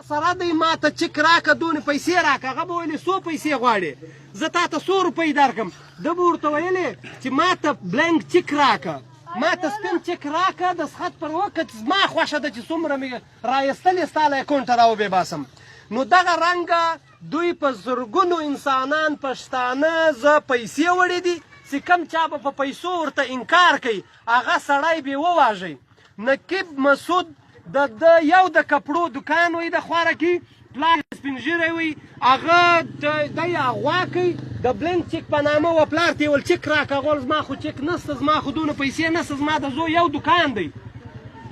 سره دی ما ته چک راکړه دونې پیسې راکړه هغه به ویلې څو پیسې غواړې زه تا ته 100 روپۍ درکړم ده به ورته ویلې چې ما ته بلنک چک راکړه ما ته سپین چک راکړه د سخت پر وخت زما خوښه ده چې څومره مې رایستلې ستا له اکاونټ ته راوبېباسم نو دغه رنګه دوی په زرګونو انسانان پښتانه زه پیسې وړې دي چې کوم چا به په پیسو ورته انکار کوي هغه سړی بې وواژئ نقیب مسعود د یو د کپړو دکان وي د خواره کې پلار سپین ږیری وي هغه دی اغوا کوي د بلنک چک په نامه و پلار ته یې ویل چک راکړه هغه زما خو چک نسته زما خو دونه پیسې نسته زما د زوی یو دکان دی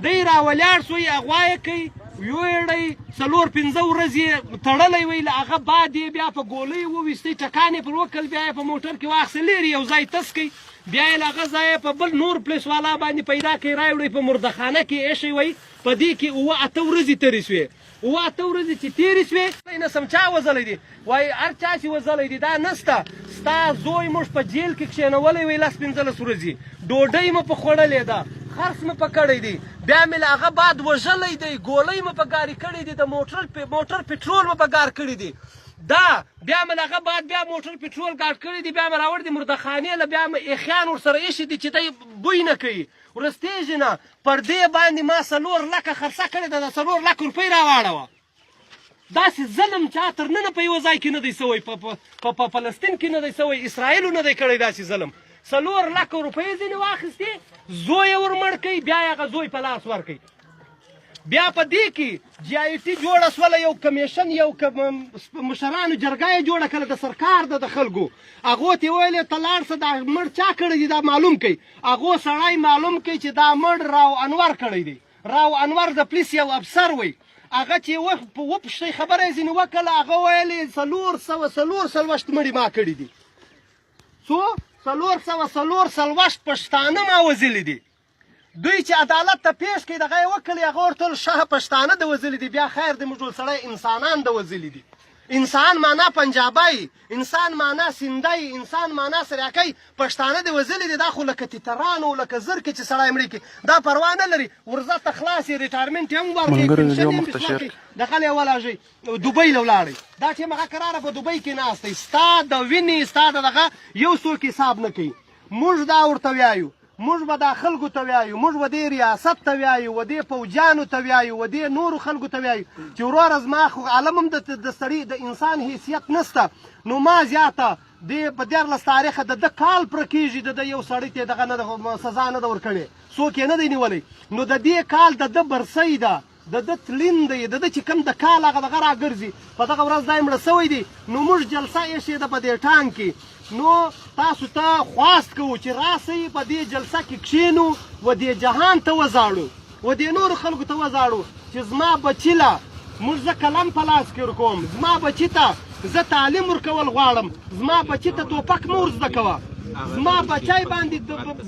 دی راولاړ سوی اغوا یې کوي یوړی 4-5 ورځې تړلی وی له هغه بعد یې بیا په ګولۍ وویستی ټکان یې پر وکړل بیا یې په موټر کې واخیستې لرې یو ځای تس کوي بیا یې له هغه ځایه په بل نور پلیس والا باندې پیدا کوي راوړی په مردخانه کې ایښی وی په دې کې 8 ورځې تېرې شوې 8 ورځې چې تېرې شوې نسم چا وځلی دي وایي هر چا چې وځلی دي دا نسته ستا زوی موږ په جیل کې کښېنولی وی 10-15 ورځې ډوډۍ مو په خوړلې ده خرڅ مې په کړی دی بیا مې له هغه بعد وژلی دی ګولۍ مې په ګارې کړی دی د موټر پټرول مې په ګار کړی دی دا بیا مې له هغه بعد بیا موټر پټرول ګاډ کړی دی بیا مې راوړی دی مردخانې له بیا مې ایښیان ورسره ایښي دي چې دی بوی نه کوي ورستېږي نه پر دې باندې ما 4 لکه خرڅه کړې ده د 4 لکه روپۍ راواړوه داسې ظلم چا تر ننه په یوه ځای کې نه دی سوی په فلسطین کې نه دی سوی اسرائیلو نه دی کړی داسې ظلم 4 لکه روپۍ ځینې واخیستې زوی یې ورمړ کوي بیا یې هغه زوی په لاس ورکوي بیا په دې کې جی آی ټي جوړه سوله یو کمیشن یو مشرانو جرګه یې جوړه کړه د سرکار د خلکو هغو ته یې ویلې ته لاړ شه دا مړ چا کړی دی دا معلوم کوي هغو سړی معلوم کوي چې دا مړ راو انور کړی دی راو انور د پولیس یو افسر وی هغه چې وپوښتئ خبره یې ځینې وکړله هغه ویلې 440 مړي ما کړي دي څو 440 پښتانه ما وژلي دي دوی چې عدالت ته پیش کړي دغه یې وکړلې هغه ورته ویل شه پښتانه د وژلي دي بیا خیر دی موږ ټول سړی انسانان د وژلي دي انسان معنا پنجابی انسان معنا سندی انسان معنا سریاکی پښتانه د وژلي دي دا خو لکه تیترانو لکه زرکې چې سړی مړي کړي دا پروا نه لري ورځه ته خلاص یې ریټایرمنټ یې هم ورکړي دغه یې ولاږئ دوبۍ له ولاړئ دا چې هغه قراره په دوبۍ کې ناست دی ستا د وینې ستا د دغه یو څوک حساب نه کوي موږ دا ورته وایو موږ به دا خلکو ته وایو موږ به دې ریاست ته وایو و دې پوجانو ته وایو و دې نورو خلکو ته وایو چې وروره زما خو عالم هم د سړي د انسان حیثیت نسته نو ما زیاته دې په 14 تاریخه د ده کال پوره کېږي د یو سړي ته دغه نه سزا نه ده ورکړې څوک یې نه دی نیولی نو د دې کال د ده برسۍ ده د ده تلین دی د ده چې کوم د کال هغه دغه راګرځي په دغه ورځ دا یې مړه سوی دی نو موږ جلسه ایښې ده په دې ټانګ کې نو تاسو ته خواست کوو چې راسئ په دې جلسه کې کښېنو و دې جهان ته وزاړو و دې نورو خلکو ته وزاړو چې زما بچي له موږ زه قلم په لاس کې ورکوم زما بچي ته زه تعلیم ورکول غواړم زما بچي ته توپک مه ور زده کوه زما بچی باندې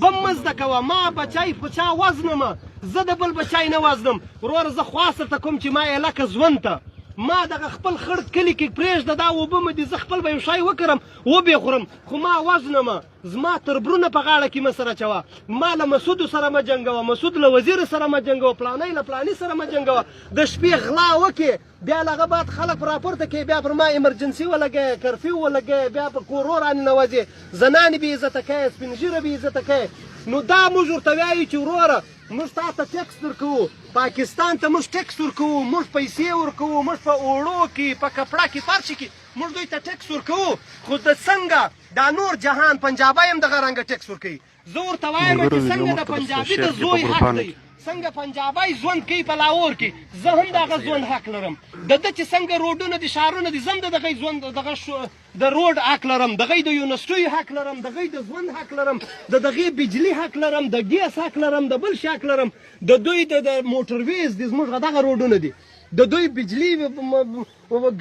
بم مه زده کوه ما بچی په چا وزنمه زه د بل بچی نه وزنم وروره زه خواست ته کوم چې ما یې لکه ژوند ته ما دغه خپل خړ کلي کې پرېږده دا اوبه مې دي زه خپل به یو شی وکړم وبې خورم خو ما وزنمه زما تربرونه په غاړه کې مه سره چوه ما له مسعودو سره مه جنګوه مسعود له وزیر سره مه جنګوه پلانی له پلاني سره مه جنګوه د شپې غلا وکړې بیا له هغه بعد خلک راپورته کوي بیا پر ما ایمرجنسي ولګوي کرفیو ولګوي بیا په کورو راننوځې زنانې بې عزته کوي سپین ږیره بې عزته کوي نو دا موږ ورته وایو چې وروره موږ تا ته ټیکس ورکوو پاکستان ته موږ ټیکس ورکوو موږ پیسې ورکوو موږ په اوړو کې په کپړه کې په هر شي کې موږ دوی ته ټیکس ورکوو خو د څنګه دا نور جهان پنجابی هم دغه رنګه ټیکس ورکوي زه ورته وایم چې څنګه د پنجابي د زوی حق دی څنګه پنجابی ژوند کوي په لاهور کې زه هم د هغه ژوند حق لرم د ده چې څنګه روډونه دي ښارونه دي زه هم د دغه ژوند دغه د روډ حق لرم دغه د یونیورسټیو حق لرم دغه د ژوند حق لرم د دغه بجلي حق لرم د ګیس حق لرم د بل شي حق لرم د دوی د موټرویز دي زموږ دغه روډونه دي د دوی بجلي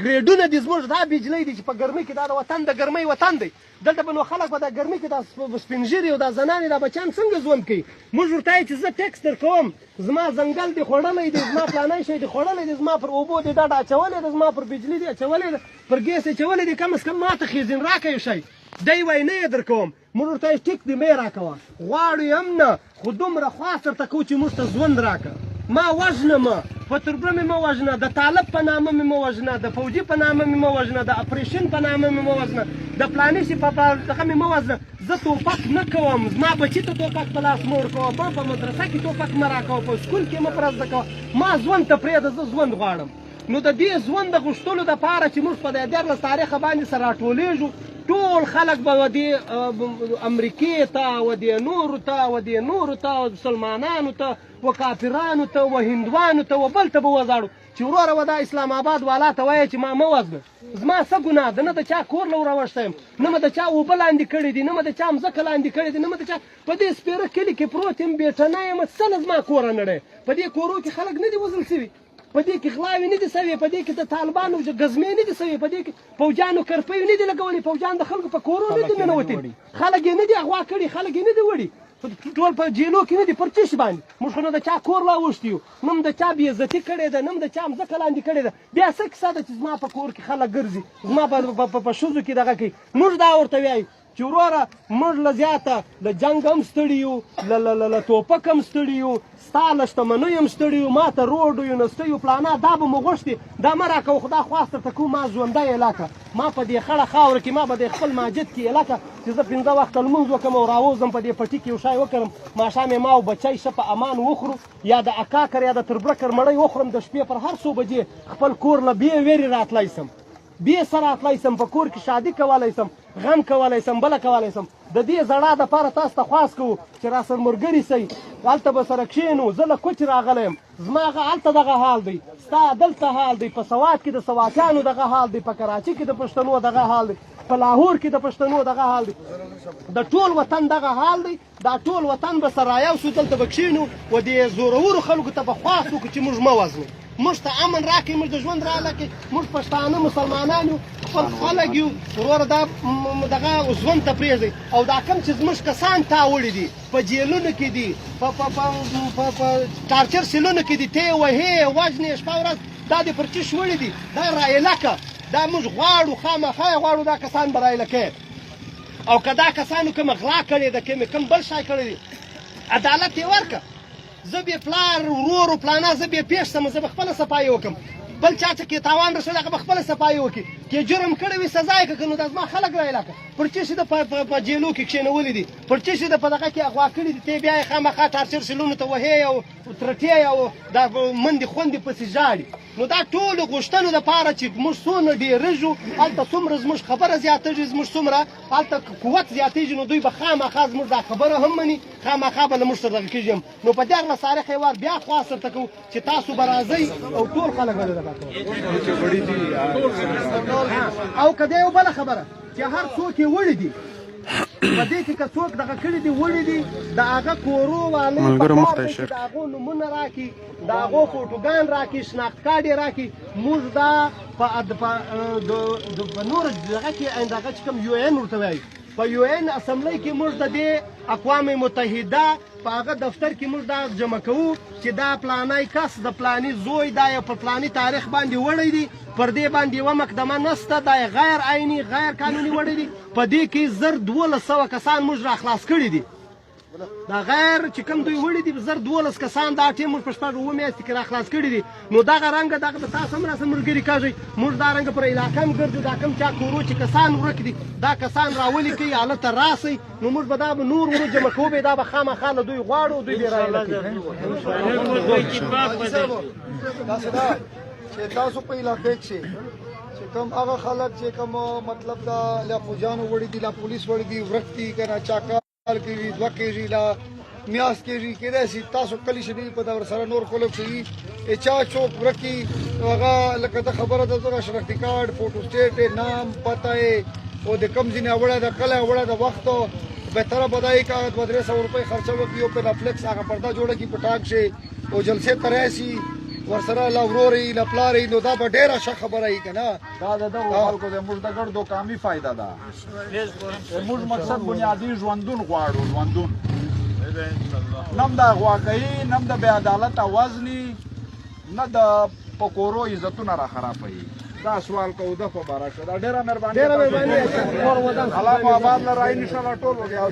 ګریډونه دي زموږ دا بجلي دي چې په ګرمۍ کې دا د وطن د ګرمۍ وطن دی دلته به نو خلک په دا ګرمۍ کې دا سپین ږیري او دا زنانې دا بچیان څنګه ژوند کوي موږ ورته وایو چې زه ټیکس درکوم زما ځنګل دی خوړلی دی زما فلانی شی دی خوړلی دی زما پر اوبو دی دا اچولی دی زما پر بجلي دی اچولی دی پر ګیس اچولی دی کم از کم ما ته خیزین راکړه یو شی دی وایي نه یې درکوم موږ ورته وایو ټیک دی مه یې راکوه غواړو یې هم نه خو دومره خواست درته کوو چې موږ ته ژوند راکړه ما وژنمه په تربره مې مه وژنه، د طالب په نامه مې مه وژنه، د فوجي په نامه مې مه وژنه، د اپریشن په نامه مې مه وژنه، د فلاني شي په دغه مې مه وژنه. زه توپک نه کوم، زما بچي ته توپک په لاس مه ورکوه، ما په مدرسه کې توپک مه راکوه، په سکول کې مه پرې زده کوه. ما ژوند ته پرېږده، زه ژوند غواړم. نو د دې ژوند د غوښتلو دپاره چې موږ په دې 14 تاریخه باندې سره راټولېږو، ټول خلک به ودې امریکې ته، ودې نورو ته، ودې نورو ته، مسلمانانو ته، و کافرانو ته، و هندوانو ته، و بل ته به وزاړو چې وروره و دا اسلام آباد والا ته وایه چې ما مه وزنه. زما څه ګناه ده؟ نه د چا کور له وروشتی یم، نه مې د چا اوبه لاندې کړي دي، نه مې د چا مځکه لاندې کړې دي، نه مې د چا په دې سپېره کلي کې پروت یم، بېټنی یم، څه له زما کوره نړی. په دې کورو کې خلک نه دي وژل شوي، په دې کې غلاوې نه دي سوي، په دې کې د طالبانو ګزمې نه دي سوي، په دې کې فوجانو کرپۍ نه دي لګولي، فوجان د خلکو په کورو نه دي ننوتي، خلک یې نه دي اغوا کړي، خلک یې نه دي وړي، ټول په جیلو کې نه دي. پر څه شي باندې موږ خو نه د چا کور لا اوښتي یو، نه م د چا بېعزتي کړې ده، نه م د چا مځکه لاندې کړې ده. بیا څه کیسه ده چې زما په کور کې خلک ګرځي، زما په ښځو کې دغه کوي. موږ دا ورته وایو چې وروره موږ له زیاته له جنګ هم ستړي یو، له توپک هم ستړي یو، ستا له شتمنیو هم ستړي یو، ما ته روډ یو نسته یو فلانا، دا به مو غوښتي، دا مه راکوه، خدا خواست درته کوم، ما ژوندی علاقه، ما په دې خړه خاوره کې، ما په دې خپل ماجد کې علاقه چې زه 15 وخته لمونځ وکړم او راووځم، په دې پټي کې یو شی وکړم، ماښام یې ما او بچی ښه په امان وخورو، یا د اکاکر یا د تربرکر مړۍ وخورم، د شپې پر هر څو بجې خپل کور له بې ویرې راتلی سم، بې سره راتلی سم، په کور کې شادي کولی سم، غم کولی سم، بله کولی سم. د دې زړه دپاره تاسو ته خواست کوو چې را سره ملګري سئ، هلته به سره کښېنو. زه له کوچ راغلی یم، زما هلته دغه حال دی، ستا دلته حال دی، په سوات کې د سواتیانو دغه حال دی، په کراچي کې د پښتنو دغه حال دی، په لاهور کې د پښتنو دغه حال دی، د ټول وطن دغه حال دی. دا ټول وطن به سره یو شو، دلته به کښېنو و دې زورورو خلکو ته به خواست وکړو چې موږ مه وژنو، موږ ته امن راکړئ، موږ د ژوند راکړئ، موږ پښتانه مسلمانان یو، خپل خلک یو، وروره دا دغه ژوند ته پرېږدئ. او دا کوم چې زموږ کسان تا وړي دي، په جیلونو کې دي، په ټارچر سیلونو کې دي، ته وهې وژنې شپه ورځ، دا دې پر چش وړي دي، دا رایله که دا موږ غواړو، خامخا یې غواړو دا کسان به رایله کوي. او که دا کسانو کومه غلا کړې ده، کوم بل شی کړی دی، عدالت یې ورکړه. زه بې پلار ورور و پلانا، زه بې پېښ شم، زه به خپله صفایي وکړم، بل چا ته کې تاوان رسولی هغه به خپله صفایي وکړي، کې جرم کړی وي سزا یې کړه. نو دا زما خلک رایله کړه، پر څه شي ده په جیلو کې کښېنولي دي، پر څه شي ده په دغه کې اغوا کړي دي، ته بیا یې خامخا ټارچر سیلونو ته وهې او ترټې او دا منډې خوندې پسې ژاړي. نو دا ټولو غوښتنو دپاره چې موږ څومره ډېرېږو، هلته څومره زموږ خبره زیاتېږي، زموږ څومره هلته قوت زیاتېږي، نو دوی به خامخا زموږ دا خبره هم مني، خامخا به له موږ سره دغه کېږي. نو په 14 تاریخ یې وار بیا خواست درته کوو چې تاسو به راځئ او ټول خلک به دغه کوي. او که دا یو بله خبره چې هر څوک یې وړي دي، په دې کې که څوک دغه کړي دي، وړي دي، د هغه کورو والۍ په کار دی چې د هغو نومونه راکړي، د هغو فوټوګان راکړي، شناخت کارډ یې راکړي. موږ دا په نور دغه کې دغه چې کوم UN ورته وایي، په UN اسمبلی کې موږ د دې اقوام متحده په هغه دفتر کې موږ دا جمع کوو چې دا پلانی کس د پلانی زوی دا یې په پلانی تاریخ باندې وړی دی، پر دې باندې یوه مقدمه نسته، دا یې غیر عیني غیر قانوني وړی دی. په دې کې 1200 کسان موږ را خلاص کړي دي، دا غیر چې کوم دوی وړي دي 1200 کسان دا ټیم موږ په شپږ اووه میاشتې کې را خلاص کړي دي. نو دغه رنګه دغه د تاسو هم راسره ملګري کېږئ، موږ دا رنګه پر علاقه هم ګرځو، دا کوم چا کورو چې کسان ورک دي، دا کسان راولیکئ، هلته راسئ، نو موږ به دا به نور ورو جمع کوو، به دا به خامخا له دوی غواړو، دوی به رایله کوي. داسې ده چې تاسو په علاقې کښې چې کوم هغه خلک چې کوم مطلب دا له فوجانو وړي دي، له پولیس وړي دي، ورک دي که نه چا کال کېږي، 2 کېږي، لا میاشت کېږي، کېدای شي تاسو کلي شي په دا ورسره نور کولو کښې چا څوک ورکي، نو هغه لکه ته خبره ده دغه شناختي کارډ، فوټو سټیټ یې، نام، پته یې، او د کوم ځینې وړه ده، کله وړه ده، وخت بهتره به دا یې که 200-300 روپۍ خرچه وکړي، یو پینافلیکس هغه پرده جوړه کړي په ټاک شي او جلسې ته راشي، ورسره له ورور یې له پلار یې، نو دا به ډېره ښه خبره وي که نه. دا د دغو خلکو د موږ د ګردو کامي فایده ده. موږ مقصد بنیادي ژوندون غواړو، ژوندون، نه هم د غواګۍ، نه هم د بې عدالته وزني، نه د پکورو عزتونه را خرابوي. دا سوال کوو ده په باره کې. دا ډېره مهرباني، الله مو آباد له رایې انشاءالله ټول وګیا